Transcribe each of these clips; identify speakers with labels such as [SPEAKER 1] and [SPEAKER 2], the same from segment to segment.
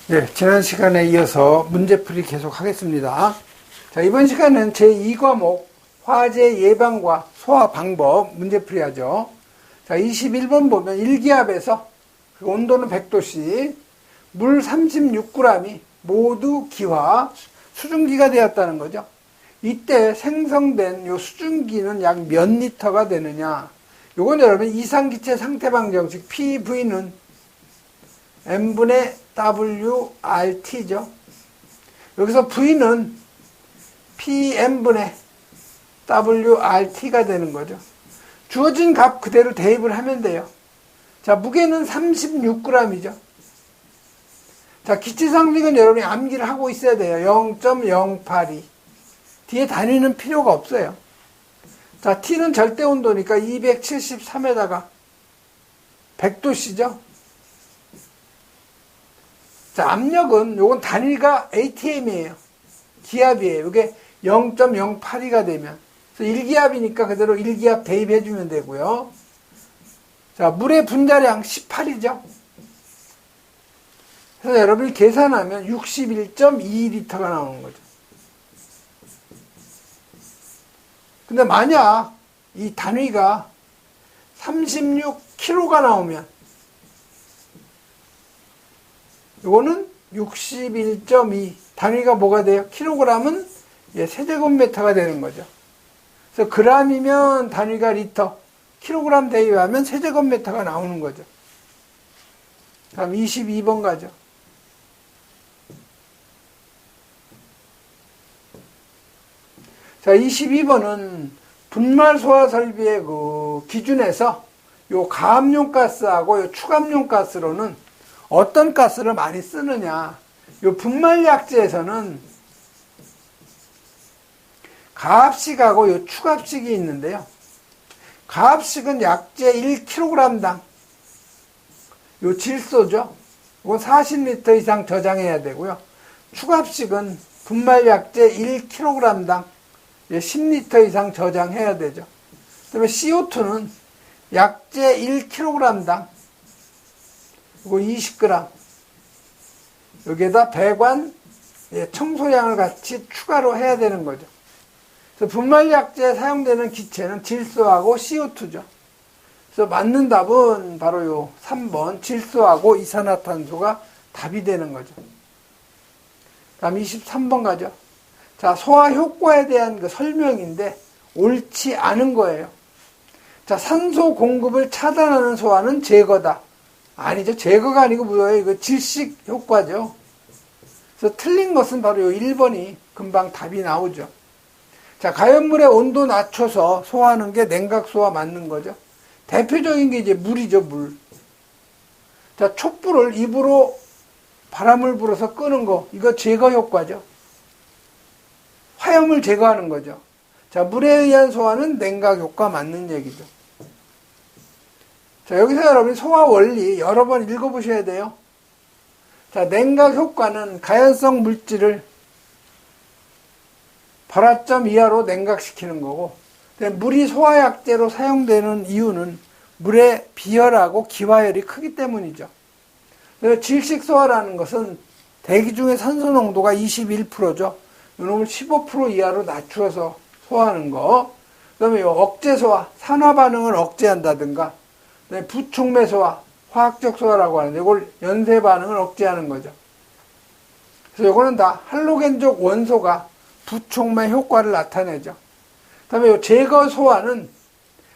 [SPEAKER 1] 네, 지난 시간에 이어서 문제풀이 계속 하겠습니다. 자, 이번 시간은 제2과목 화재 예방과 소화 방법 문제풀이 하죠. 자, 21번 보면 일기압에서 온도는 100도씨, 물 36g이 모두 기화, 수증기가 되었다는 거죠. 이때 생성된 요 수증기는 약 몇 리터가 되느냐. 요건 여러분 이상기체 상태방정식 PV는 M분의 WRT죠. 여기서 V는 PM분의 WRT가 되는 거죠. 주어진 값 그대로 대입을 하면 돼요. 자, 무게는 36g이죠. 자, 기체상식은 여러분이 암기를 하고 있어야 돼요. 0.082. 뒤에 단위는 필요가 없어요. 자, T는 절대 온도니까 273에다가 100도씨죠. 자, 압력은 요건 단위가 ATM이에요. 기압이에요. 이게 0.082가 되면. 그래서 1기압이니까 그대로 1기압 대입해주면 되고요. 자, 물의 분자량 18이죠. 그래서 여러분이 계산하면 61.2L가 나오는 거죠. 근데 만약 이 단위가 36kg가 나오면 이거는 61.2 단위가 뭐가 돼요? 킬로그램은 세제곱미터가 되는 거죠. 그래서 그램이면 단위가 리터, 킬로그램 대입하면 세제곱미터가 나오는 거죠. 다음 22번 가죠. 자, 22번은 분말 소화 설비의 그 기준에서 요 가압용 가스하고 요 추압용 가스로는 어떤 가스를 많이 쓰느냐. 요 분말 약재에서는 가압식하고 요 추압식이 있는데요. 가압식은 약재 1kg당 요 질소죠. 이건 40리터 이상 저장해야 되고요. 추압식은 분말 약재 1kg당 10리터 이상 저장해야 되죠. 그다음에 CO2는 약재 1kg당 이거 20g 여기에다 배관 청소량을 같이 추가로 해야 되는 거죠. 그래서 분말 약재에 사용되는 기체는 질소하고 CO2죠. 그래서 맞는 답은 바로 요 3번 질소하고 이산화탄소가 답이 되는 거죠. 다음 23번 가죠. 자, 소화 효과에 대한 그 설명인데 옳지 않은 거예요. 자, 산소 공급을 차단하는 소화는 제거다. 아니죠. 제거가 아니고 뭐예요? 이거 질식 효과죠. 그래서 틀린 것은 바로 요 1번이 금방 답이 나오죠. 자, 가연물의 온도 낮춰서 소화하는 게 냉각 소화 맞는 거죠. 대표적인 게 이제 물이죠, 물. 자, 촛불을 입으로 바람을 불어서 끄는 거, 이거 제거 효과죠. 화염을 제거하는 거죠. 자, 물에 의한 소화는 냉각 효과 맞는 얘기죠. 자, 여기서 여러분이 소화 원리 여러 번 읽어보셔야 돼요. 자, 냉각 효과는 가연성 물질을 발화점 이하로 냉각시키는 거고, 물이 소화약재로 사용되는 이유는 물의 비열하고 기화열이 크기 때문이죠. 그래서 질식소화라는 것은 대기 중에 산소 농도가 21%죠. 이놈을 15% 이하로 낮추어서 소화하는 거. 그 다음에 억제소화, 산화반응을 억제한다든가, 부촉매 소화, 화학적 소화라고 하는데 이걸 연쇄 반응을 억제하는 거죠. 그래서 이거는 다 할로겐족 원소가 부촉매 효과를 나타내죠. 그다음에 제거 소화는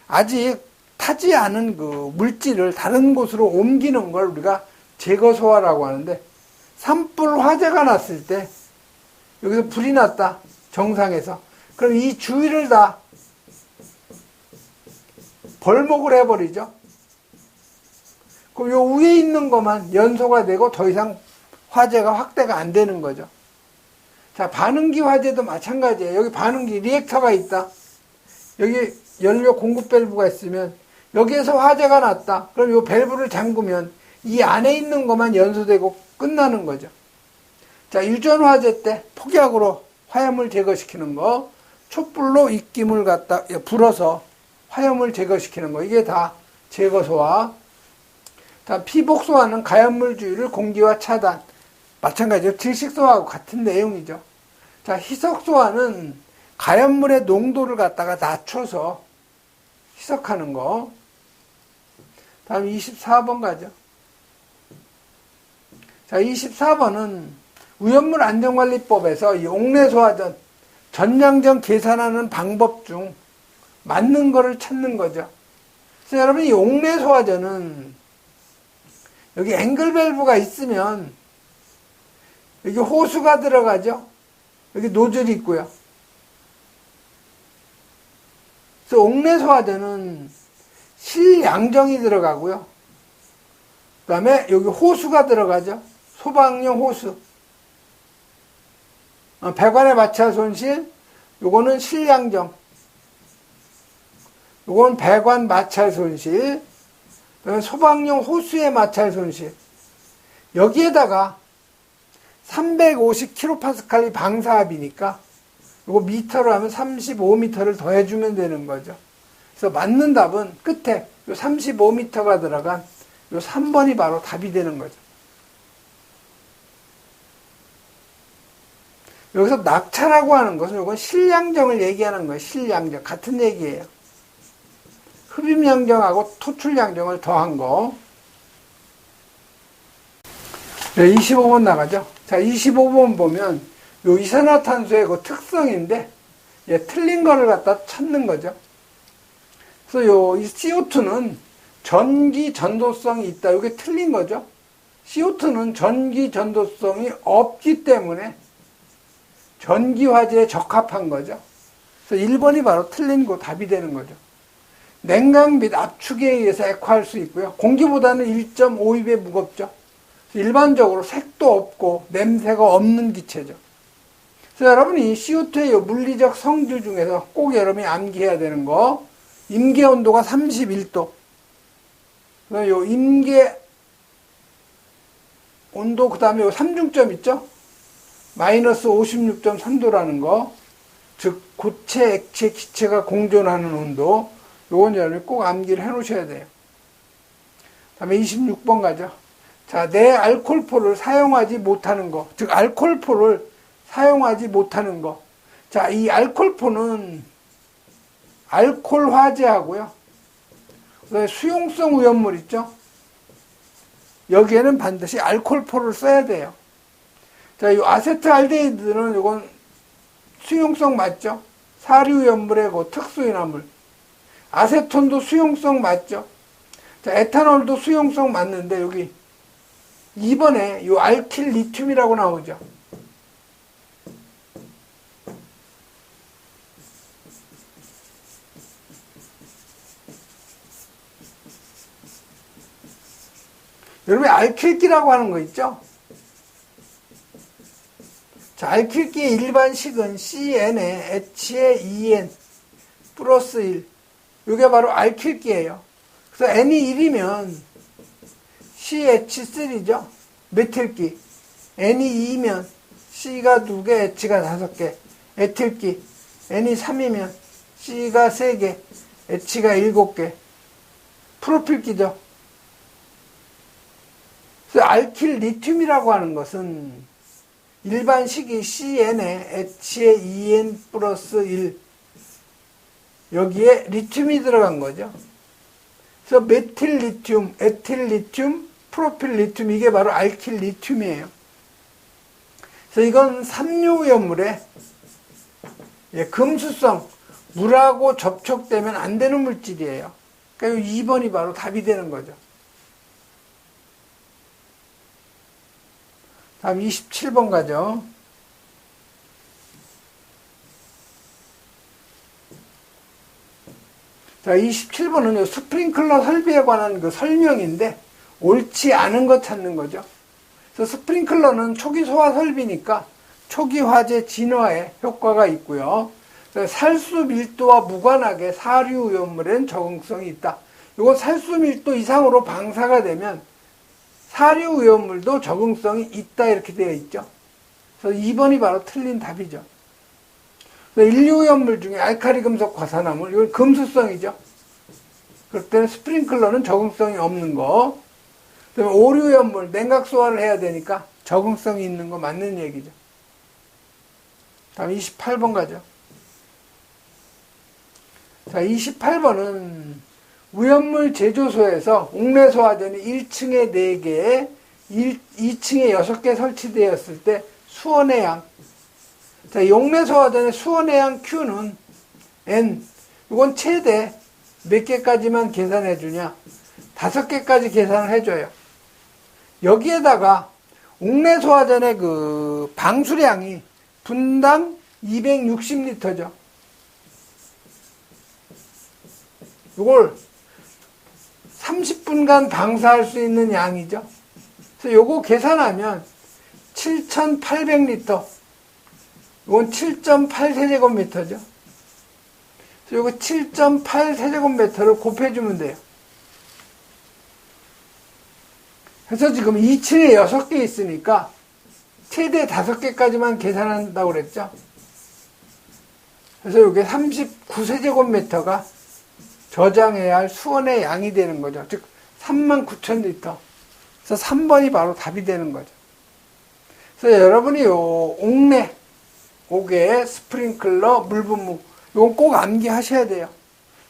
[SPEAKER 1] 아직 타지 않은 그 물질을 다른 곳으로 옮기는 걸 우리가 제거 소화라고 하는데, 산불 화재가 났을 때 여기서 불이 났다, 정상에서. 그럼 이 주위를 다 벌목을 해버리죠. 그럼 요 위에 있는 것만 연소가 되고 더 이상 화재가 확대가 안 되는 거죠. 자, 반응기 화재도 마찬가지예요. 여기 반응기 리액터가 있다. 여기 연료 공급 밸브가 있으면 여기에서 화재가 났다. 그럼 요 밸브를 잠그면 이 안에 있는 것만 연소되고 끝나는 거죠. 자, 유전 화재 때 폭약으로 화염을 제거시키는 거, 촛불로 입김을 갖다 불어서 화염을 제거시키는 거, 이게 다 제거 소화. 피복 소화는 가연물 주위를 공기와 차단, 마찬가지로 질식소하고 같은 내용이죠. 자, 희석소화는 가연물의 농도를 갖다가 낮춰서 희석하는 거. 다음 24번 가죠. 자, 24번은 위험물 안전관리법에서 이 옥내소화전, 전량전 계산하는 방법 중 맞는 거를 찾는 거죠. 그래서 여러분, 이 옥내소화전은 여기 앵글 밸브가 있으면 여기 호수가 들어가죠. 여기 노즐이 있고요. 그래서 옥내소화전은 실양정이 들어가고요. 그 다음에 여기 호수가 들어가죠. 소방용 호수. 배관의 마찰 손실, 요거는 실양정. 요건 배관 마찰 손실. 그다음에 소방용 호수의 마찰 손실. 여기에다가 350kPa이 방사압이니까 요거 미터로 하면 35m를 더해주면 되는 거죠. 그래서 맞는 답은 끝에 요 35m가 들어간 요 3번이 바로 답이 되는 거죠. 여기서 낙차라고 하는 것은 요건 실량정을 얘기하는 거예요. 실량정. 같은 얘기예요. 흡입량정하고 토출량정을 더한 거. 네, 25번 나가죠. 자, 25번 보면 요 이산화탄소의 그 특성인데, 예, 틀린 거를 갖다 찾는 거죠. 그래서 요 CO2는 전기 전도성이 있다. 이게 틀린 거죠. CO2는 전기 전도성이 없기 때문에 전기화재에 적합한 거죠. 그래서 1번이 바로 틀린 거 답이 되는 거죠. 냉각 및 압축에 의해서 액화할 수 있고요. 공기보다는 1.5입에 무겁죠. 일반적으로 색도 없고 냄새가 없는 기체죠. 그래서 여러분이 CO2의 물리적 성질 중에서 꼭 여러분이 암기해야 되는 거, 임계 온도가 31도. 요 임계 온도, 그 다음에 요 삼중점 있죠? 마이너스 56.3도라는 거, 즉 고체, 액체, 기체가 공존하는 온도. 요건 여러분이 꼭 암기를 해 놓으셔야 돼요. 다음에 26번 가죠. 자, 내 알코올포를 사용하지 못하는 거. 즉, 알코올포를 사용하지 못하는 거. 자, 이 알코올포는 알코올 화재하고요. 그다음에 수용성 오염물 있죠? 여기에는 반드시 알코올포를 써야 돼요. 자, 이 아세트알데히드는 이건 수용성 맞죠? 사료오염물의 그 특수인화물. 아세톤도 수용성 맞죠? 자, 에탄올도 수용성 맞는데 여기 2번에 이 알킬 리튬이라고 나오죠. 여러분 알킬기라고 하는 거 있죠? 자, 알킬기의 일반식은 CN에 H에 EN 플러스 1. 이게 바로 알킬기예요. 그래서 N이 1이면 CH3죠. 메틸기. N이 2면 C가 2개, H가 5개. 에틸기. N이 3이면 C가 3개, H가 7개. 프로필기죠. 그래서 알킬 리튬이라고 하는 것은 일반식이 CN에 H에 EN 플러스 1. 여기에 리튬이 들어간 거죠. 그래서 메틸 리튬, 에틸 리튬, 프로필 리튬, 이게 바로 알킬 리튬이에요. 그래서 이건 삼류오염물의 금수성, 물하고 접촉되면 안 되는 물질이에요. 그러니까 2번이 바로 답이 되는 거죠. 다음 27번 가죠. 자, 27번은 스프링클러 설비에 관한 그 설명인데, 옳지 않은 것 찾는 거죠. 그래서 스프링클러는 초기 소화 설비니까 초기 화재 진화에 효과가 있고요. 살수 밀도와 무관하게 사류 오염물에는 적응성이 있다. 이거 살수 밀도 이상으로 방사가 되면 사류 오염물도 적응성이 있다, 이렇게 되어 있죠. 그래서 2번이 바로 틀린 답이죠. 인류 오염물 중에 알카리 금속 과산화물, 이건 금수성이죠. 그럴 때는 스프링클러는 적응성이 없는 거. 그다음에 오류 오염물, 냉각 소화를 해야 되니까 적응성이 있는 거 맞는 얘기죠. 다음 28번 가죠. 자, 28번은 우연물 제조소에서 옥내소화전이 1층에 4개, 2층에 6개 설치되었을 때 수원의 양. 자, 이 옥내소화전의 수원의 양 Q는 N. 이건 최대 몇 개까지만 계산해 주냐? 5개까지 계산을 해줘요. 여기에다가 옥내소화전의 그 방수량이 분당 260리터죠. 이걸 30분간 방사할 수 있는 양이죠. 그래서 요거 계산하면 7,800리터. 이건 7.8세제곱미터죠. 그래서 요거 7.8세제곱미터를 곱해주면 돼요. 그래서 지금 2층에 6개 있으니까 최대 5개까지만 계산한다고 그랬죠. 그래서 이게 39세제곱미터가 저장해야 할 수원의 양이 되는 거죠. 즉 39,000리터. 그래서 3번이 바로 답이 되는 거죠. 그래서 여러분이 요 옥내, 옥외, 스프링클러, 물분무 이건 꼭 암기하셔야 돼요.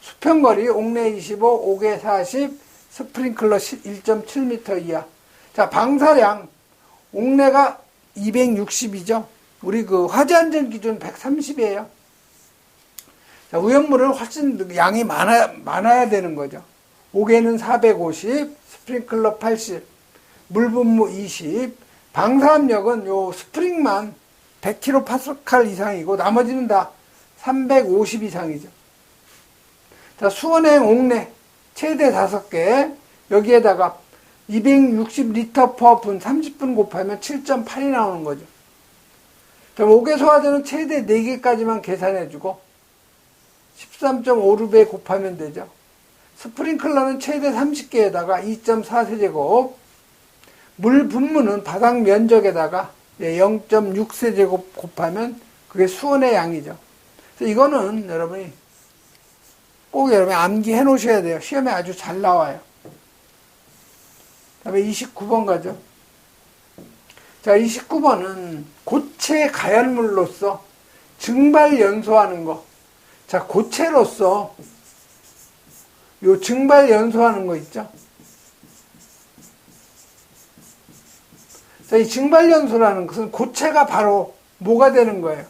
[SPEAKER 1] 수평거리 옥내 25, 옥외 40, 스프링클러 1.7m 이하. 자, 방사량 옥내가 260이죠. 우리 그 화재안전 기준 130이에요. 자, 오염물은 훨씬 양이 많아야 되는 거죠. 옥외는 450, 스프링클러 80, 물분무 20, 방사압력은 요 스프링만 100kPa 이상이고 나머지는 다 350 이상이죠. 자, 수원행 옥내 최대 5개, 여기에다가 260리터 per 분 30분 곱하면 7.8이 나오는 거죠. 그럼 옥외 소화전은 최대 4개까지만 계산해주고 13.56배 곱하면 되죠. 스프링클러는 최대 30개에다가 2.4세제곱, 물 분무는 바닥 면적에다가 0.6세제곱 곱하면 그게 수원의 양이죠. 그래서 이거는 여러분이 꼭 여러분이 암기해 놓으셔야 돼요. 시험에 아주 잘 나와요. 다음에 29번 가죠. 자, 29번은 고체 가열물로서 증발 연소하는 거. 자, 고체로서 요 증발 연소하는 거 있죠. 자, 이 증발 연소라는 것은 고체가 바로 뭐가 되는 거예요?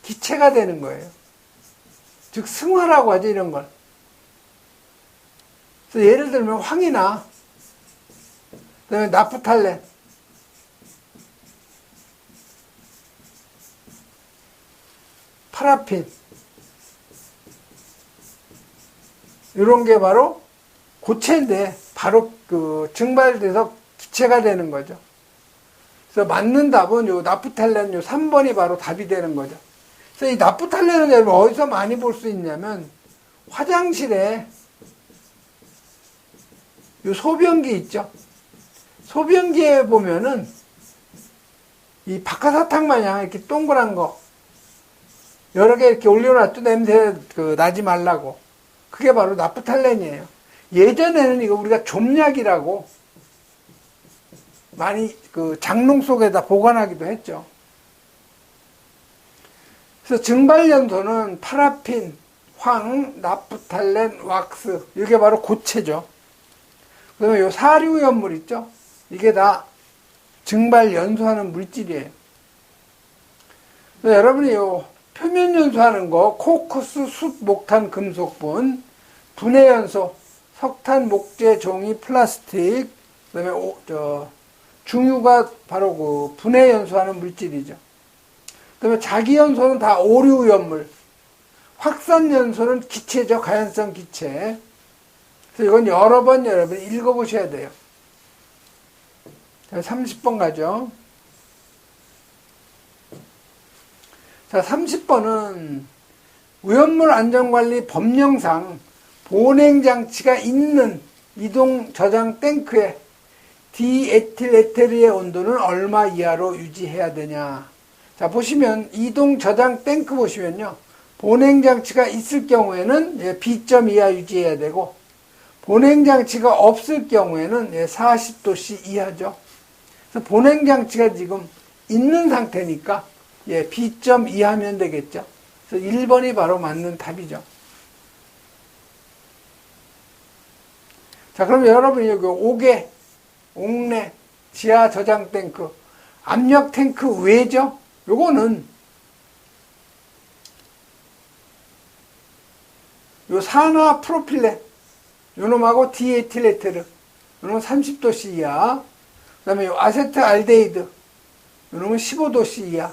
[SPEAKER 1] 기체가 되는 거예요. 즉 승화라고 하죠, 이런 걸. 그래서 예를 들면 황이나 그다음에 나프탈렌, 파라핀 이런 게 바로 고체인데 바로 그 증발돼서 기체가 되는 거죠. 그래서 맞는 답은 요 나프탈렌 요 3번이 바로 답이 되는 거죠. 그래서 이 나프탈렌은 여러분 어디서 많이 볼 수 있냐면 화장실에 요 소변기 있죠. 소변기에 보면은 이 박하사탕 마냥 이렇게 동그란 거 여러 개 이렇게 올려놨죠. 냄새 나지 말라고. 그게 바로 나프탈렌이에요. 예전에는 이거 우리가 좀약이라고 많이 그 장롱 속에다 보관하기도 했죠. 그래서 증발연소는 파라핀, 황, 나프탈렌, 왁스 이게 바로 고체죠. 그다음에 요 사류연물 있죠. 이게 다 증발연소하는 물질이에요. 그래서 여러분이 요 표면 연소하는 거 코크스, 숯, 목탄, 금속분, 분해 연소, 석탄, 목재, 종이, 플라스틱, 그다음에 중유가 바로 그 분해 연소하는 물질이죠. 그다음에 자기 연소는 다 오류 연물, 확산 연소는 기체죠. 가연성 기체. 그래서 이건 여러 번 여러분이 읽어보셔야 돼요. 자, 30번 가죠. 자, 30번은 오염물 안전관리 법령상 보냉장치가 있는 이동 저장 탱크에 디에틸에테르의 온도는 얼마 이하로 유지해야 되냐. 자, 보시면 이동 저장 탱크 보시면요. 보냉장치가 있을 경우에는 B점 이하 유지해야 되고 보냉장치가 없을 경우에는 40도씨 이하죠. 그래서 본행장치가 지금 있는 상태니까 예, B점 이하면 되겠죠. 그래서 1번이 바로 맞는 답이죠. 자, 그럼 여러분 여기 옥외, 옥내, 지하 저장 탱크, 압력 탱크 왜죠? 요거는 요 산화 프로필렌, 요놈하고 디에틸에테르, 요놈은 30도씨 이하, 그 다음에 요 아세트알데히드, 요놈은 15도씨 이하,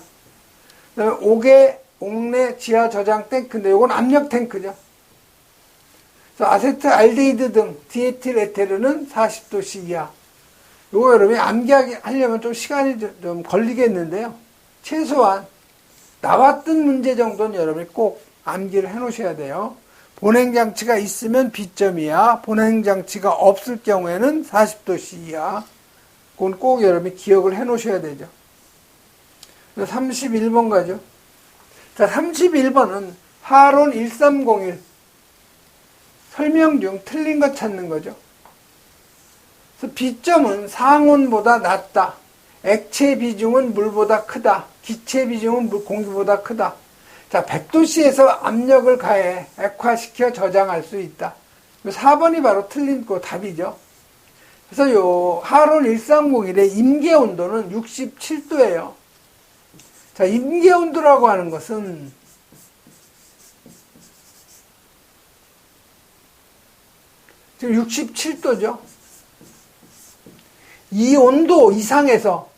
[SPEAKER 1] 그 다음에 옥외, 옥내, 지하 저장 탱크인데 요건 압력 탱크죠. 그래서 아세트알데히드 등 디에틸에테르는 40도씨 이하. 요거 여러분이 암기하려면 좀 시간이 좀 걸리겠는데요. 최소한 나왔던 문제 정도는 여러분이 꼭 암기를 해 놓으셔야 돼요. 본행장치가 있으면 B점이야. 본행장치가 없을 경우에는 40도씨 이하. 그건 꼭 여러분이 기억을 해 놓으셔야 되죠. 31번 가죠. 자, 31번은 하론 1301. 설명 중 틀린 것 찾는 거죠. 그래서 B점은 상온보다 낮다. 액체 비중은 물보다 크다. 기체 비중은 공기보다 크다. 자, 100도씨에서 압력을 가해 액화시켜 저장할 수 있다. 4번이 바로 틀린 거 답이죠. 그래서 요 하론 1301의 임계 온도는 67도예요. 자, 임계 온도라고 하는 것은 지금 67도죠. 이 온도 이상에서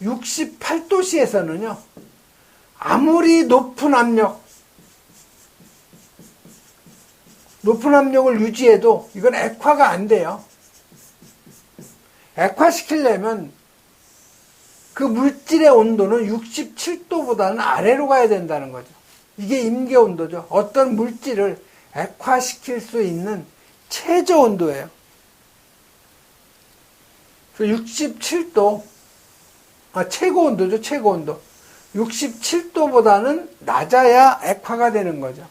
[SPEAKER 1] 68도씨에서는요, 아무리 높은 압력을 유지해도 이건 액화가 안 돼요. 액화시키려면 그 물질의 온도는 67도보다는 아래로 가야 된다는 거죠. 이게 임계 온도죠. 어떤 물질을 액화시킬 수 있는 최저 온도예요. 67도, 최고 온도죠, 최고 온도. 67도보다는 낮아야 액화가 되는 거죠.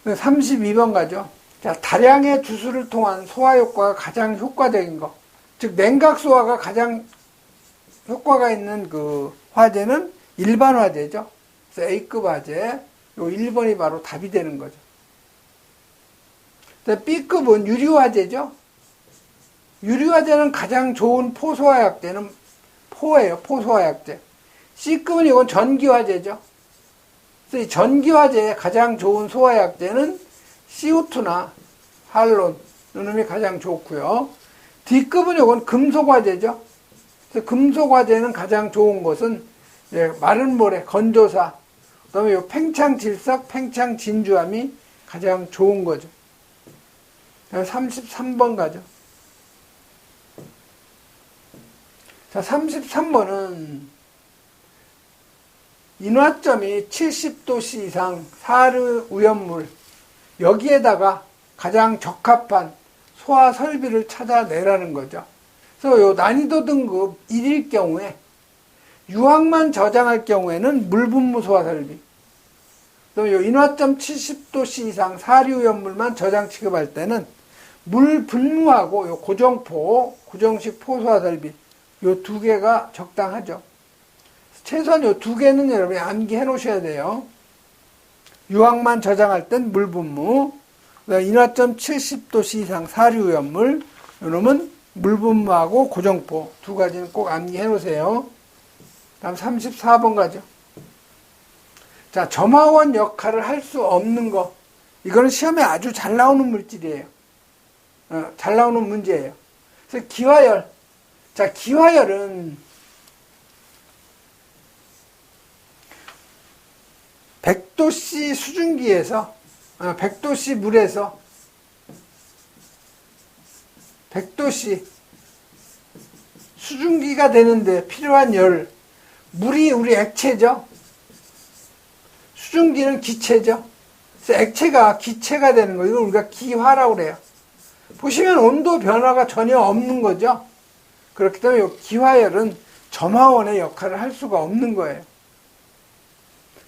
[SPEAKER 1] 32번 가죠. 자, 다량의 주수를 통한 소화 효과가 가장 효과적인 거. 즉, 냉각 소화가 가장 효과가 있는 그 화재는 일반 화재죠. 그래서 A급 화재. 요 1번이 바로 답이 되는 거죠. B급은 유리화재죠. 유리화재는 가장 좋은 포소화약제는 포예요. 포소화약제. C급은 이건 전기화재죠. 그래서 이 전기화재의 가장 좋은 소화약제는 CO2나 할론, 이놈이 가장 좋고요. D급은 이건 금속화재죠. 그래서 금속화재는 가장 좋은 것은 마른 모래, 건조사, 그 다음에 요 팽창질석, 팽창진주암이 가장 좋은 거죠. 33번 가죠. 자, 33번은 인화점이 70도씨 이상 사르 우연물, 여기에다가 가장 적합한 소화 설비를 찾아내라는 거죠. 그래서 요 난이도 등급 1일 경우에 유황만 저장할 경우에는 물분무 소화 설비, 또 요 인화점 70도씨 이상 사르 우연물만 저장 취급할 때는 물 분무하고 요 고정포, 고정식 포소화 설비, 요 두 개가 적당하죠. 최소한 요 두 개는 여러분이 암기해 놓으셔야 돼요. 유황만 저장할 땐 물 분무, 인화점 70도씨 이상 사류염물, 요놈은 물 분무하고 고정포 두 가지는 꼭 암기해 놓으세요. 다음 34번 가죠. 자, 점화원 역할을 할 수 없는 거. 이거는 시험에 아주 잘 나오는 물질이에요. 잘 나오는 문제예요. 그래서 기화열. 자, 기화열은 100도씨 수증기에서 100도씨 물에서 100도씨 수증기가 되는데 필요한 열, 물이 우리 액체죠. 수증기는 기체죠. 그래서 액체가 기체가 되는 거, 이걸 우리가 기화라고 그래요. 보시면 온도 변화가 전혀 없는 거죠. 그렇기 때문에 이 기화열은 점화원의 역할을 할 수가 없는 거예요.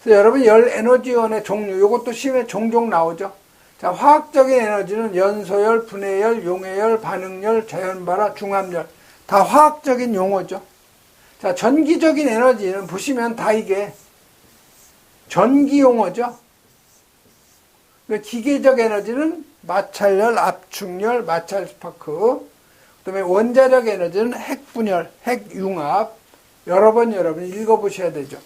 [SPEAKER 1] 그래서 여러분 열 에너지원의 종류, 이것도 시험에 종종 나오죠. 자, 화학적인 에너지는 연소열, 분해열, 용해열, 반응열, 자연발화, 중합열. 다 화학적인 용어죠. 자, 전기적인 에너지는 보시면 다 이게 전기 용어죠. 기계적 에너지는 마찰열, 압축열, 마찰 스파크. 그다음에 원자력 에너지는 핵분열, 핵융합. 여러 번 여러분이 읽어보셔야 되죠.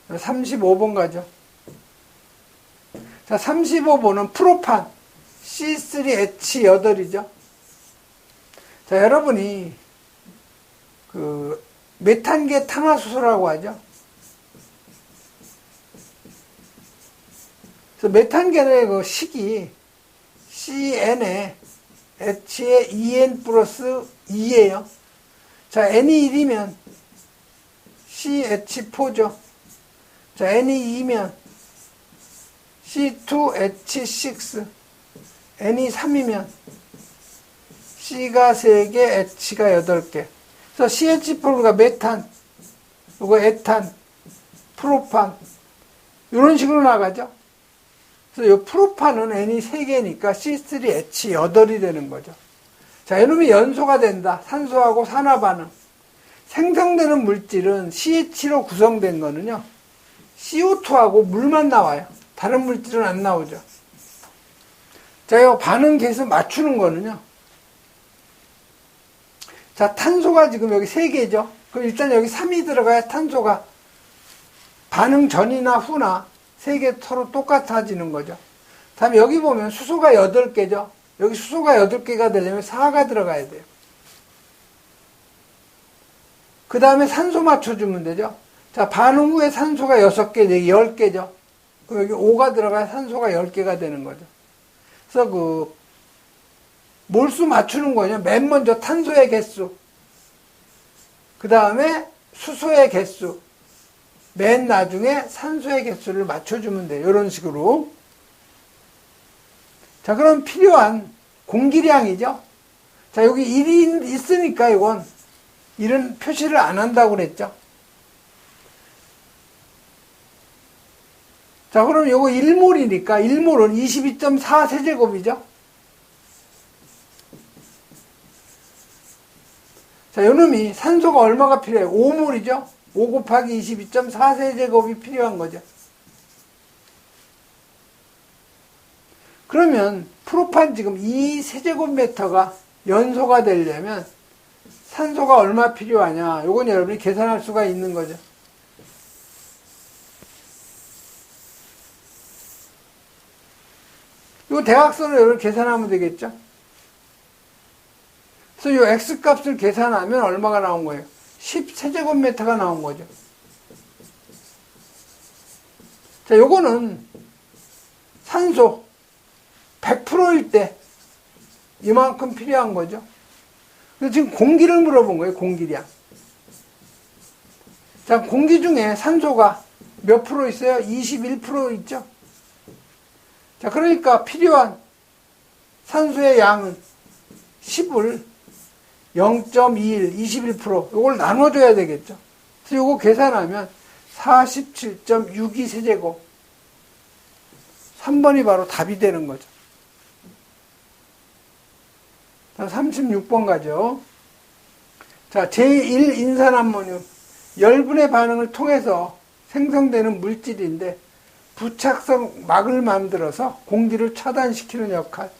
[SPEAKER 1] 35번 가죠. 자, 35번은 프로판 C3H8이죠. 자, 여러분이 그 메탄계 탄화수소라고 하죠. 그래서 메탄계의 그 식이 CN에 H에 EN 플러스 2예요. 자, N이 1이면 CH4죠. 자, N이 2면 C2H6, N이 3이면 C가 3개, H가 8개. 그래서 CH4가 메탄, 이거 에탄, 프로판, 이런 식으로 나가죠. 그래서 이 프로판은 N이 3개니까 C3H8이 되는 거죠. 자, 이놈이 연소가 된다. 산소하고 산화반응. 생성되는 물질은 CH로 구성된 거는요, CO2하고 물만 나와요. 다른 물질은 안 나오죠. 자, 이 반응 계수 맞추는 거는요, 자, 탄소가 지금 여기 3개죠. 그럼 일단 여기 3이 들어가야 탄소가 반응 전이나 후나 3개 서로 똑같아지는 거죠. 다음에 여기 보면 수소가 8개죠. 여기 수소가 8개가 되려면 4가 들어가야 돼요. 그 다음에 산소 맞춰주면 되죠. 자, 반응 후에 산소가 6개, 10개죠. 그럼 여기 5가 들어가야 산소가 10개가 되는 거죠. 그래서 그 몰수 맞추는 거냐. 맨 먼저 탄소의 개수, 그 다음에 수소의 개수, 맨 나중에 산소의 개수를 맞춰주면 돼요. 이런 식으로. 자, 그럼 필요한 공기량이죠. 자, 여기 1이 있으니까 이건 1은 표시를 안 한다고 그랬죠. 자, 그럼 요거 1몰이니까 1몰은 22.4 세제곱이죠. 자, 요놈이 산소가 얼마가 필요해요? 5몰이죠. 5 곱하기 22.4 세제곱이 필요한 거죠. 그러면 프로판 지금 2 세제곱미터가 연소가 되려면 산소가 얼마 필요하냐? 요건 여러분이 계산할 수가 있는 거죠. 요 대각선을 여러분 계산하면 되겠죠? 그래서 요 X값을 계산하면 얼마가 나온 거예요? 10세제곱미터가 나온 거죠. 자, 요거는 산소 100%일 때 이만큼 필요한 거죠. 그래서 지금 공기를 물어본 거예요. 공기량. 자, 공기 중에 산소가 몇 프로 있어요? 21% 있죠. 자, 그러니까 필요한 산소의 양은 10을 0.21, 21%, 요걸 나눠줘야 되겠죠. 그래서 요거 계산하면 47.62 세제곱. 3번이 바로 답이 되는 거죠. 36번 가죠. 자, 제1인산암모늄. 열분의 반응을 통해서 생성되는 물질인데 부착성 막을 만들어서 공기를 차단시키는 역할.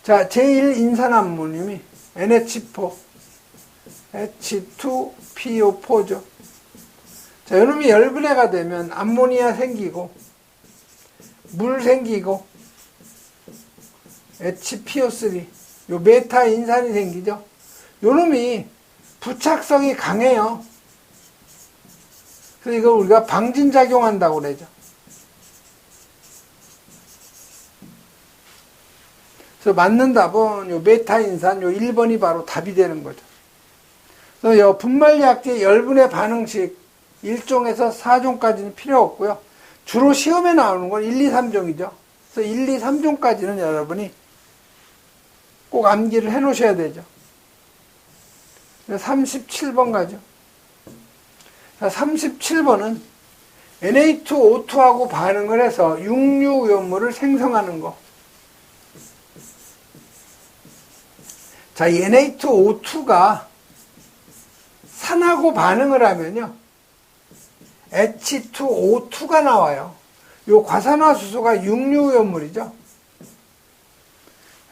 [SPEAKER 1] 자, 제1인산암모늄이 NH4, H2PO4죠. 자, 이놈이 열분해가 되면 암모니아 생기고, 물 생기고, HPO3, 요 메타인산이 생기죠. 요놈이 부착성이 강해요. 그래서 이걸 우리가 방진작용한다고 그러죠. 그래서 맞는 답은 요 메타인산, 요 1번이 바로 답이 되는 거죠. 그래서 요 분말약제 열분의 반응식 1종에서 4종까지는 필요 없고요. 주로 시험에 나오는 건 1, 2, 3종이죠. 그래서 1, 2, 3종까지는 여러분이 꼭 암기를 해 놓으셔야 되죠. 37번 가죠. 자, 37번은 Na2O2하고 반응을 해서 육류오염물을 생성하는 거. 자, 이 Na2O2가 산하고 반응을 하면요, H2O2가 나와요. 요 과산화수소가 육류연물이죠.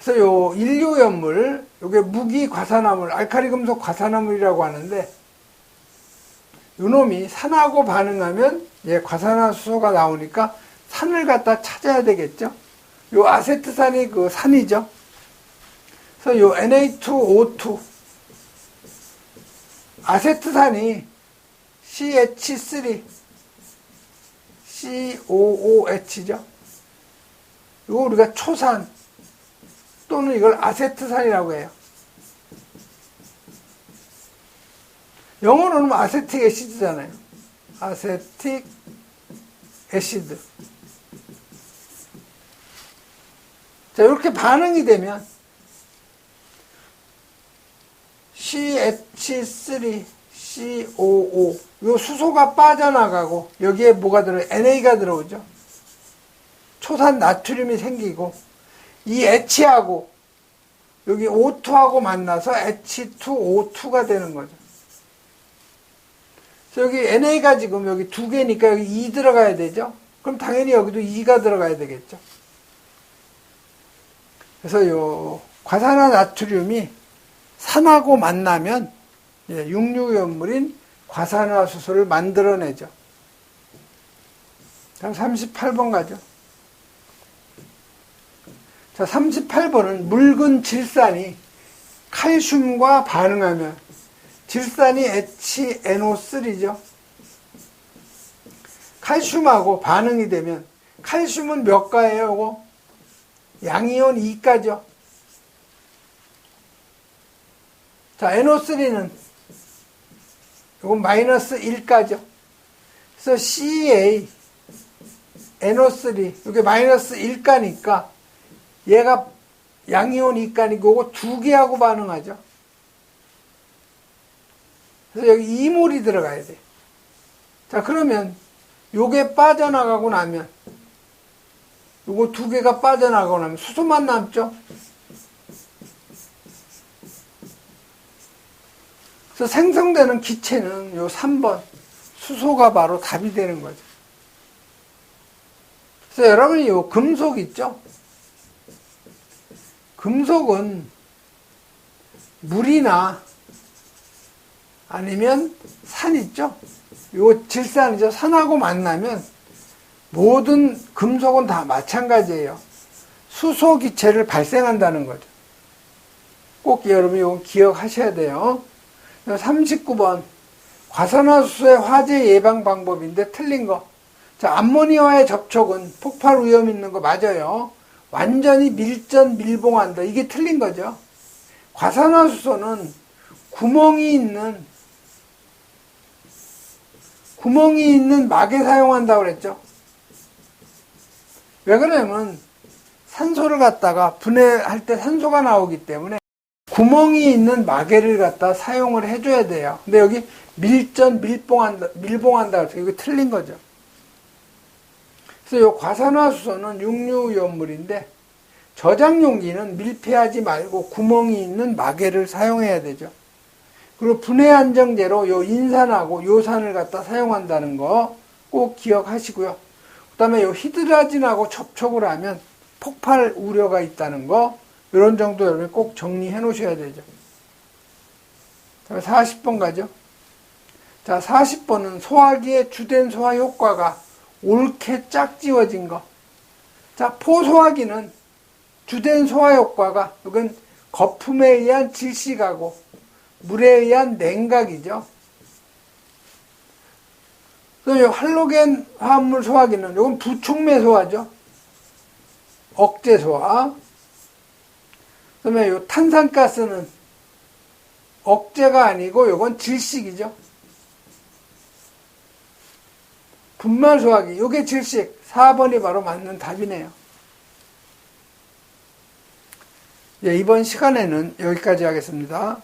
[SPEAKER 1] 그래서 요 인류연물, 요게 무기과산화물, 알카리금속 과산화물이라고 하는데, 요 놈이 산하고 반응하면 예, 과산화수소가 나오니까 산을 갖다 찾아야 되겠죠. 요 아세트산이 그 산이죠. 그래서 요 Na2O2 아세트산이 CH3 COOH죠. 이거 우리가 초산 또는 이걸 아세트산이라고 해요. 영어로는 아세틱 애시드잖아요. 아세틱 애시드. 자, 이렇게 반응이 되면 CH3 COO 요 수소가 빠져나가고 여기에 뭐가 들어요? NA가 들어오죠. 초산 나트륨이 생기고 이 H하고 여기 O2하고 만나서 H2O2가 되는 거죠. 그래서 여기 NA가 지금 여기 두 개니까 여기 2 들어가야 되죠. 그럼 당연히 여기도 2가 들어가야 되겠죠. 그래서 요 과산화 나트륨이 산하고 만나면 육류연물인 과산화수소를 만들어내죠. 다음 38번 가죠. 자, 38번은 묽은 질산이 칼슘과 반응하면 질산이 HNO3죠. 칼슘하고 반응이 되면 칼슘은 몇 가예요? 이거? 양이온 2가죠. 자, NO3는 이건 마이너스 1가죠. 그래서 CA NO3 이게 마이너스 1가니까 얘가 양이온 2가니까 이거 두 개하고 반응하죠. 그래서 여기 2몰이 들어가야 돼. 자, 그러면 요게 빠져나가고 나면 요거 두 개가 빠져나가고 나면 수소만 남죠. 그래서 생성되는 기체는 요 3번 수소가 바로 답이 되는 거죠. 그래서 여러분이 요 금속 있죠? 금속은 물이나 아니면 산 있죠? 요 질산이죠. 산하고 만나면 모든 금속은 다 마찬가지예요. 수소 기체를 발생한다는 거죠. 꼭 여러분이 이거 기억하셔야 돼요. 39번 과산화수소의 화재 예방 방법인데 틀린 거. 자, 암모니아와의 접촉은 폭발 위험 있는 거 맞아요. 완전히 밀전 밀봉한다. 이게 틀린 거죠. 과산화수소는 구멍이 있는 막에 사용한다고 그랬죠. 왜 그러냐면 산소를 갖다가 분해할 때 산소가 나오기 때문에 구멍이 있는 마개를 갖다 사용을 해줘야 돼요. 근데 여기 밀전 밀봉한다 그래서 이거 틀린 거죠. 그래서 이 과산화수소는 육류연물인데 저장 용기는 밀폐하지 말고 구멍이 있는 마개를 사용해야 되죠. 그리고 분해 안정제로 요 인산하고 요산을 갖다 사용한다는 거 꼭 기억하시고요. 그 다음에 요 히드라진하고 접촉을 하면 폭발 우려가 있다는 거 이런 정도 여러분 꼭 정리해 놓으셔야 되죠. 자, 40번 가죠. 자, 40번은 소화기의 주된 소화 효과가 옳게 짝지워진 거. 자, 포소화기는 주된 소화 효과가 이건 거품에 의한 질식하고 물에 의한 냉각이죠. 그리고 할로겐 화합물 소화기는 이건 부촉매 소화죠. 억제 소화. 그다음에 요 탄산가스는 억제가 아니고 이건 질식이죠. 분말 소화기, 요게 질식. 4번이 바로 맞는 답이네요. 예, 이번 시간에는 여기까지 하겠습니다.